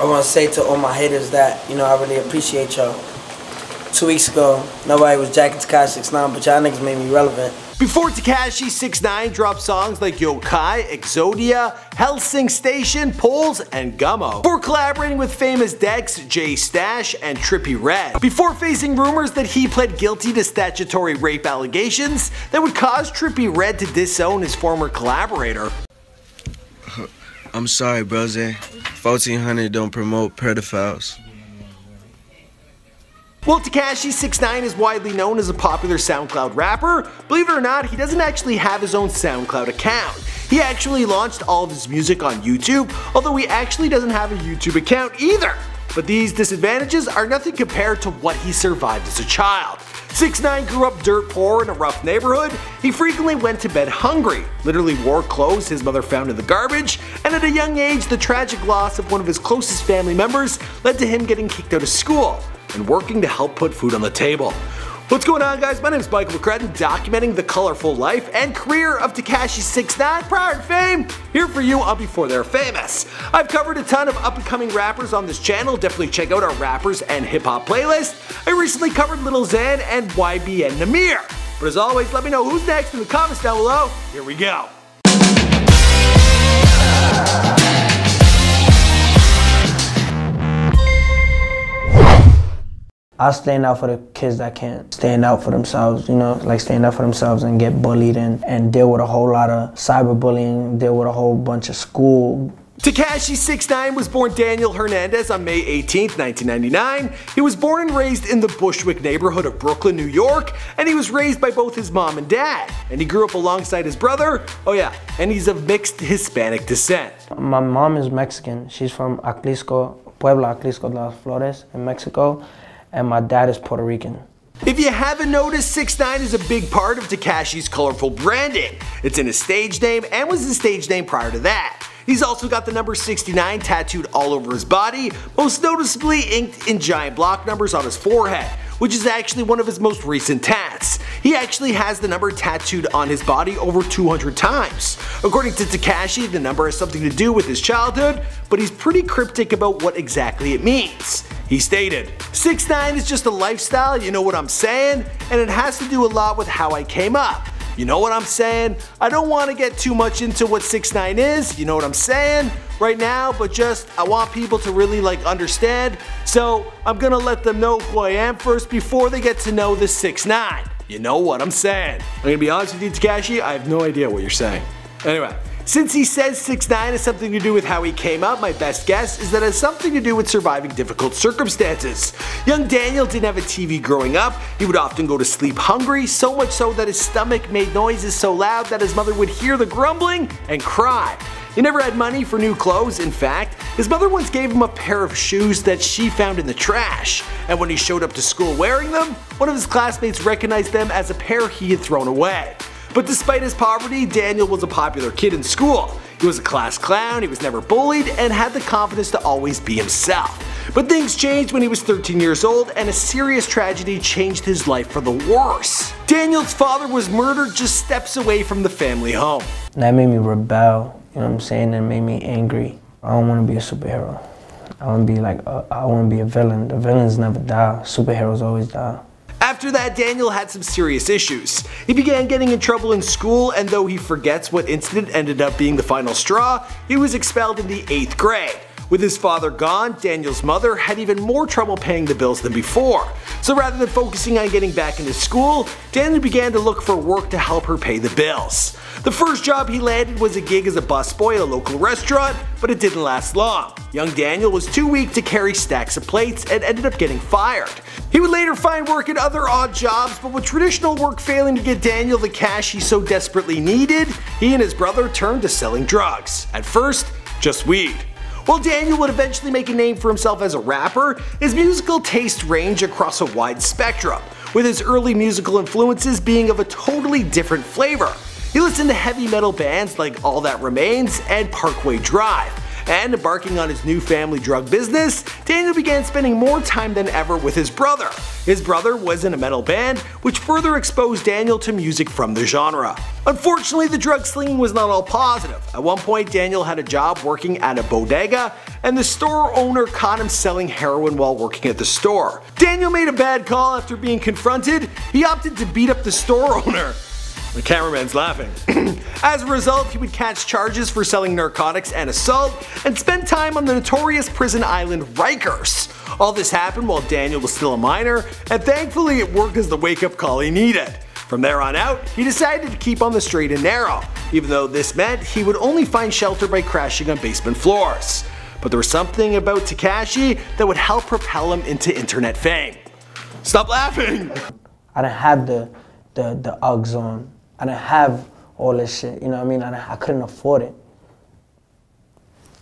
I want to say to all my haters that, I really appreciate y'all. 2 weeks ago, nobody was jacking Tekashi 69, but y'all niggas made me relevant. Before Tekashi 69 dropped songs like Yokai, Exodia, Helsing Station, Poles, and Gummo. Before collaborating with famous Dex, J Stash, and Trippie Redd. Before facing rumors that he pled guilty to statutory rape allegations that would cause Trippie Redd to disown his former collaborator. I'm sorry, brother. 1400 don't promote pedophiles. Well, Tekashi 69 is widely known as a popular SoundCloud rapper. Believe it or not, he doesn't actually have his own SoundCloud account. He actually launched all of his music on YouTube, although he actually doesn't have a YouTube account either. But these disadvantages are nothing compared to what he survived as a child. 6ix9ine grew up dirt poor in a rough neighborhood. He frequently went to bed hungry, literally wore clothes his mother found in the garbage, and at a young age the tragic loss of one of his closest family members led to him getting kicked out of school and working to help put food on the table. What's going on, guys? My name is Michael McCrudden, documenting the colorful life and career of Tekashi 69 prior to fame, here for you on Before They're Famous. I've covered a ton of up-and-coming rappers on this channel. Definitely check out our rappers and hip-hop playlist. I recently covered Lil Xan and YBN Nahmir. But as always, let me know who's next in the comments down below. Here we go. I stand out for the kids that can't stand out for themselves, like stand up for themselves and get bullied and deal with a whole lot of cyberbullying, deal with a whole bunch of school. Tekashi 69 was born Daniel Hernandez on May 18, 1999. He was born and raised in the Bushwick neighborhood of Brooklyn, New York, and he was raised by both his mom and dad. And he grew up alongside his brother, and he's of mixed Hispanic descent. My mom is Mexican. She's from Puebla, Aclisco de las Flores in Mexico. And my dad is Puerto Rican. If you haven't noticed, 6ix9ine is a big part of Tekashi's colorful branding. It's in his stage name and was his stage name prior to that. He's also got the number 69 tattooed all over his body, most noticeably inked in giant block numbers on his forehead, which is actually one of his most recent tats. He actually has the number tattooed on his body over 200 times. According to Tekashi, the number has something to do with his childhood, but he's pretty cryptic about what exactly it means. He stated, 6ix9ine is just a lifestyle, you know what I'm saying? And it has to do a lot with how I came up. You know what I'm saying? I don't want to get too much into what 6ix9ine is, you know what I'm saying? Right now, but I want people to really understand. So I'm gonna let them know who I am first before they get to know the 6ix9ine. You know what I'm saying? I'm gonna be honest with you, Tekashi, I have no idea what you're saying. Anyway. Since he says 6ix9ine has something to do with how he came up, my best guess is that it has something to do with surviving difficult circumstances. Young Daniel didn't have a TV growing up. He would often go to sleep hungry, so much so that his stomach made noises so loud that his mother would hear the grumbling and cry. He never had money for new clothes. In fact, his mother once gave him a pair of shoes that she found in the trash. And when he showed up to school wearing them, one of his classmates recognized them as a pair he had thrown away. But despite his poverty, Daniel was a popular kid in school. He was a class clown, he was never bullied, and had the confidence to always be himself. But things changed when he was 13 years old, and a serious tragedy changed his life for the worse. Daniel's father was murdered just steps away from the family home. That made me rebel, you know what I'm saying? That made me angry. I don't want to be a superhero. I want to be I want to be a villain. The villains never die, superheroes always die. After that, Daniel had some serious issues. He began getting in trouble in school, and though he forgets what incident ended up being the final straw, he was expelled in the 8th grade. With his father gone, Daniel's mother had even more trouble paying the bills than before. So rather than focusing on getting back into school, Daniel began to look for work to help her pay the bills. The first job he landed was a gig as a busboy at a local restaurant, but it didn't last long. Young Daniel was too weak to carry stacks of plates and ended up getting fired. He would later find work at other odd jobs, but with traditional work failing to get Daniel the cash he so desperately needed, he and his brother turned to selling drugs. At first, just weed. While Daniel would eventually make a name for himself as a rapper, his musical tastes range across a wide spectrum, with his early musical influences being of a totally different flavor. He listened to heavy metal bands like All That Remains and Parkway Drive, And embarking on his new family drug business, Daniel began spending more time than ever with his brother. His brother was in a metal band, which further exposed Daniel to music from the genre. Unfortunately, the drug slinging was not all positive. At one point, Daniel had a job working at a bodega, and the store owner caught him selling heroin while working at the store. Daniel made a bad call after being confronted. He opted to beat up the store owner. The cameraman's laughing. As a result, he would catch charges for selling narcotics and assault, and spend time on the notorious prison island Rikers. All this happened while Daniel was still a minor, and thankfully it worked as the wake-up call he needed. From there on out, he decided to keep on the straight and narrow, even though this meant he would only find shelter by crashing on basement floors. But there was something about Tekashi that would help propel him into internet fame. Stop laughing! I didn't have the Uggs on. I didn't have all this shit, you know what I mean? I couldn't afford it.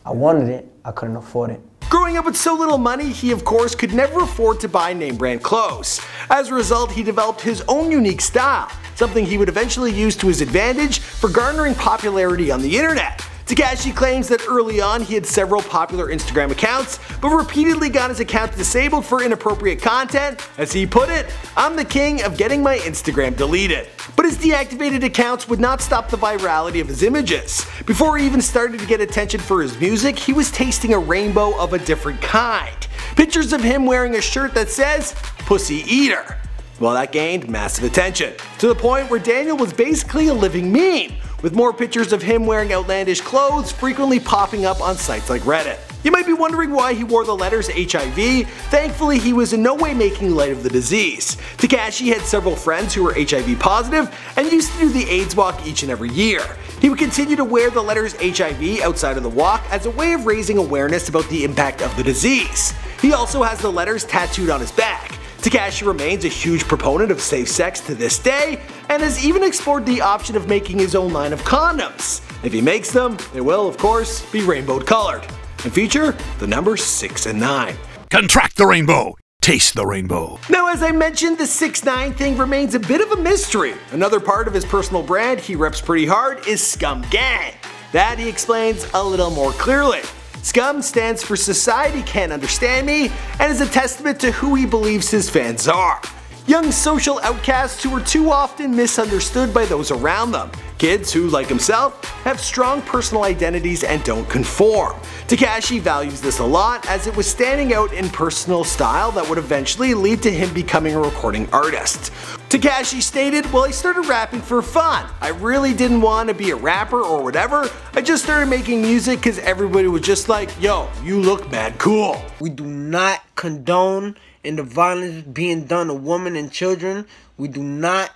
I wanted it, I couldn't afford it. Growing up with so little money, he of course could never afford to buy name brand clothes. As a result, he developed his own unique style, something he would eventually use to his advantage for garnering popularity on the internet. Tekashi claims that early on he had several popular Instagram accounts, but repeatedly got his account disabled for inappropriate content. As he put it, "I'm the king of getting my Instagram deleted." But his deactivated accounts would not stop the virality of his images. Before he even started to get attention for his music, he was tasting a rainbow of a different kind. Pictures of him wearing a shirt that says, "Pussy Eater." Well, that gained massive attention, to the point where Daniel was basically a living meme, with more pictures of him wearing outlandish clothes frequently popping up on sites like Reddit. You might be wondering why he wore the letters HIV. Thankfully, he was in no way making light of the disease. Tekashi had several friends who were HIV positive and used to do the AIDS walk each and every year. He would continue to wear the letters HIV outside of the walk as a way of raising awareness about the impact of the disease. He also has the letters tattooed on his back. Tekashi remains a huge proponent of safe sex to this day, and has even explored the option of making his own line of condoms. If he makes them, they will, of course, be rainbow colored, and feature the numbers 6 and 9. Contract the rainbow, taste the rainbow. Now, as I mentioned, the 6ix9ine thing remains a bit of a mystery. Another part of his personal brand he reps pretty hard is Scum Gang. That he explains a little more clearly. Scum stands for Society Can't Understand Me, and is a testament to who he believes his fans are. Young social outcasts who are too often misunderstood by those around them. Kids who, like himself, have strong personal identities and don't conform. Tekashi values this a lot, as it was standing out in personal style that would eventually lead to him becoming a recording artist. Tekashi stated, "Well, I started rapping for fun. I really didn't want to be a rapper or whatever. I just started making music because everybody was just like, yo, you look mad cool." We do not condone in the violence being done to women and children. We do not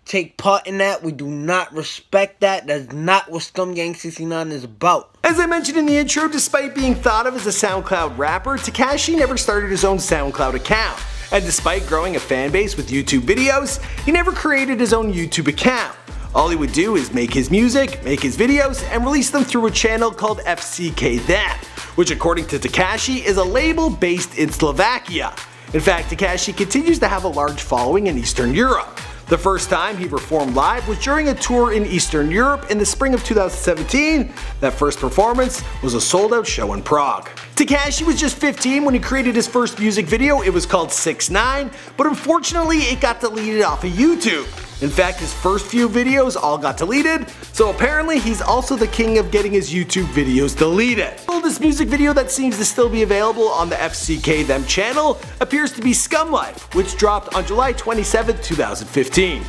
take part in that. We do not respect that. That's not what Scum Gang 69 is about. As I mentioned in the intro, despite being thought of as a SoundCloud rapper, Tekashi never started his own SoundCloud account. And despite growing a fan base with YouTube videos, he never created his own YouTube account. All he would do is make his music, make his videos, and release them through a channel called FCK Them, which according to Tekashi is a label based in Slovakia. In fact, Tekashi continues to have a large following in Eastern Europe. The first time he performed live was during a tour in Eastern Europe in the spring of 2017. That first performance was a sold-out show in Prague. Tekashi was just 15 when he created his first music video. It was called 6ix9ine, but unfortunately it got deleted off of YouTube. In fact, his first few videos all got deleted, so apparently he's also the king of getting his YouTube videos deleted. This music video that seems to still be available on the FCK Them channel appears to be Scum Life, which dropped on July 27, 2015.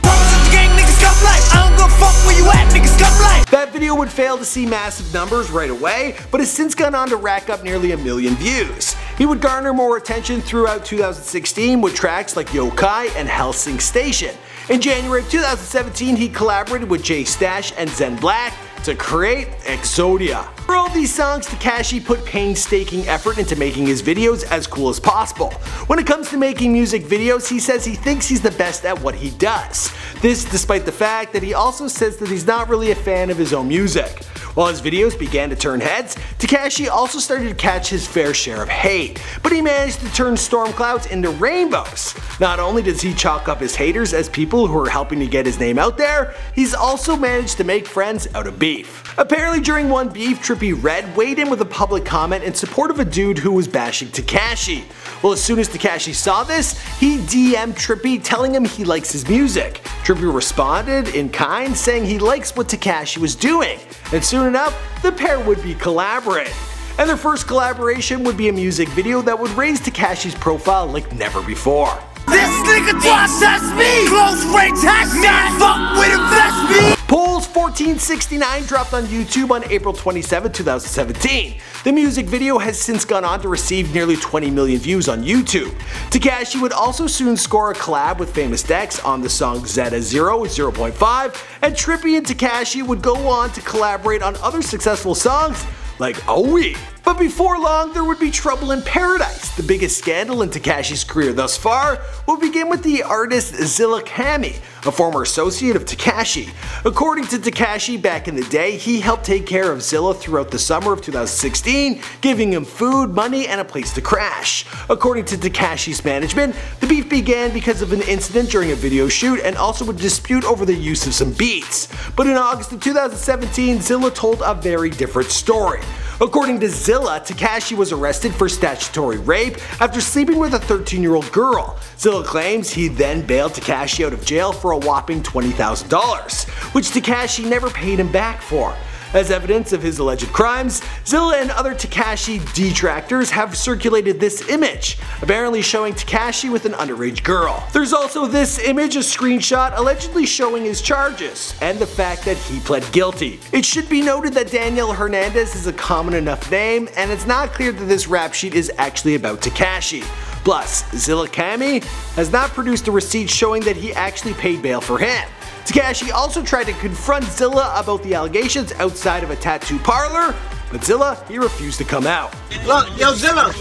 That video would fail to see massive numbers right away, but has since gone on to rack up nearly 1 million views. He would garner more attention throughout 2016 with tracks like Yokai and Helsing Station. In January of 2017, he collaborated with Jay Stash and Zen Black to create Exodia. For all these songs, Tekashi put painstaking effort into making his videos as cool as possible. When it comes to making music videos, he says he thinks he's the best at what he does. This despite the fact that he also says that he's not really a fan of his own music. While his videos began to turn heads, Tekashi also started to catch his fair share of hate, but he managed to turn storm clouds into rainbows. Not only does he chalk up his haters as people who are helping to get his name out there, he's also managed to make friends out of beef. Apparently during one beef, Trippie Redd weighed in with a public comment in support of a dude who was bashing Tekashi. Well, as soon as Tekashi saw this, he DM'd Trippie telling him he likes his music. Trippie responded in kind, saying he likes what Tekashi was doing, and soon enough, the pair would be collaborating. And their first collaboration would be a music video that would raise Tekashi's profile like never before. This nigga twice that's me! Close range hashtag fuck with invest me! Polls 1469 dropped on YouTube on April 27, 2017. The music video has since gone on to receive nearly 20 million views on YouTube. Tekashi would also soon score a collab with Famous Dex on the song Zeta 0 0.5, and Trippie and Tekashi would go on to collaborate on other successful songs like Owie. But before long, there would be trouble in paradise. The biggest scandal in Tekashi's career thus far will begin with the artist Zilla Cami, a former associate of Tekashi. According to Tekashi, back in the day, he helped take care of Zilla throughout the summer of 2016, giving him food, money, and a place to crash. According to Tekashi's management, the beef began because of an incident during a video shoot and also a dispute over the use of some beats. But in August of 2017, Zilla told a very different story. According to Zilla, Tekashi was arrested for statutory rape after sleeping with a 13-year-old girl. Zilla claims he then bailed Tekashi out of jail for a whopping $20,000, which Tekashi never paid him back for. As evidence of his alleged crimes, Zilla and other Tekashi detractors have circulated this image, apparently showing Tekashi with an underage girl. There's also this image, a screenshot allegedly showing his charges, and the fact that he pled guilty. It should be noted that Daniel Hernandez is a common enough name, and it's not clear that this rap sheet is actually about Tekashi. Plus, Zilla Cami has not produced a receipt showing that he actually paid bail for him. Tekashi also tried to confront Zilla about the allegations outside of a tattoo parlor, but Zilla, he refused to come out. Look, yo Zilla,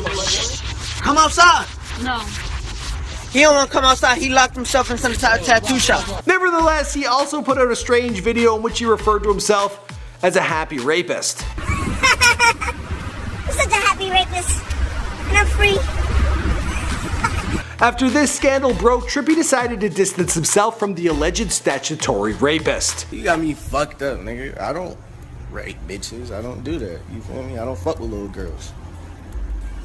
come outside. No. He don't want to come outside, he locked himself inside the tattoo shop. Nevertheless, he also put out a strange video in which he referred to himself as a happy rapist. I'm such a happy rapist, and I'm free. After this scandal broke, Trippie decided to distance himself from the alleged statutory rapist. You got me fucked up, nigga. I don't rape bitches. I don't do that. You feel me? I don't fuck with little girls.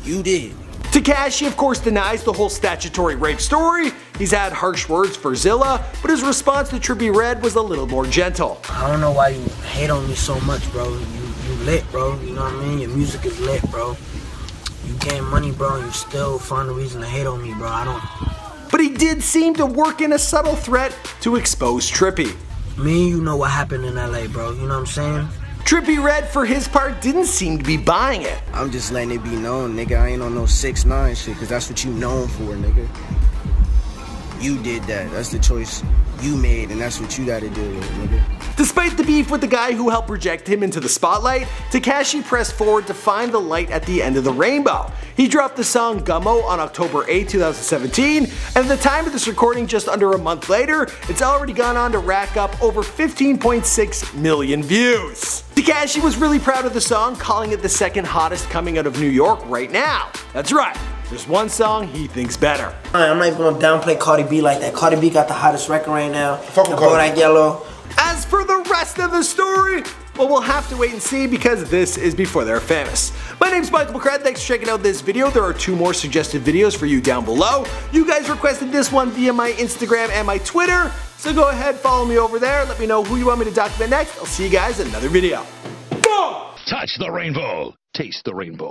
You did. Tekashi, of course, denies the whole statutory rape story. He's had harsh words for Zilla, but his response to Trippie Redd was a little more gentle. I don't know why you hate on me so much, bro. You lit, bro. You know what I mean? Your music is lit, bro. You gain money, bro, and you still find a reason to hate on me, bro. I don't. But he did seem to work in a subtle threat to expose Trippie. Me and you know what happened in LA, bro. You know what I'm saying? Trippie Redd, for his part, didn't seem to be buying it. I'm just letting it be known, nigga. I ain't on no 6ix9ine shit, cause that's what you known for, nigga. You did that. That's the choice you made, and that's what you gotta deal with, nigga. Despite the beef with the guy who helped project him into the spotlight, Tekashi pressed forward to find the light at the end of the rainbow. He dropped the song Gummo on October 8, 2017, and at the time of this recording, just under a month later, it's already gone on to rack up over 15.6 million views. Tekashi was really proud of the song, calling it the second hottest coming out of New York right now. That's right. There's one song he thinks better. I'm not even gonna downplay Cardi B like that. Cardi B got the hottest record right now. Fuck with Cardi. Bodak Yellow. As for the rest of the story, well, we'll have to wait and see because this is before they're famous. My name's Michael McCradd, thanks for checking out this video. There are 2 more suggested videos for you down below. You guys requested this one via my Instagram and my Twitter, so go ahead, follow me over there, let me know who you want me to document next. I'll see you guys in another video. Boom! Touch the rainbow. Taste the rainbow.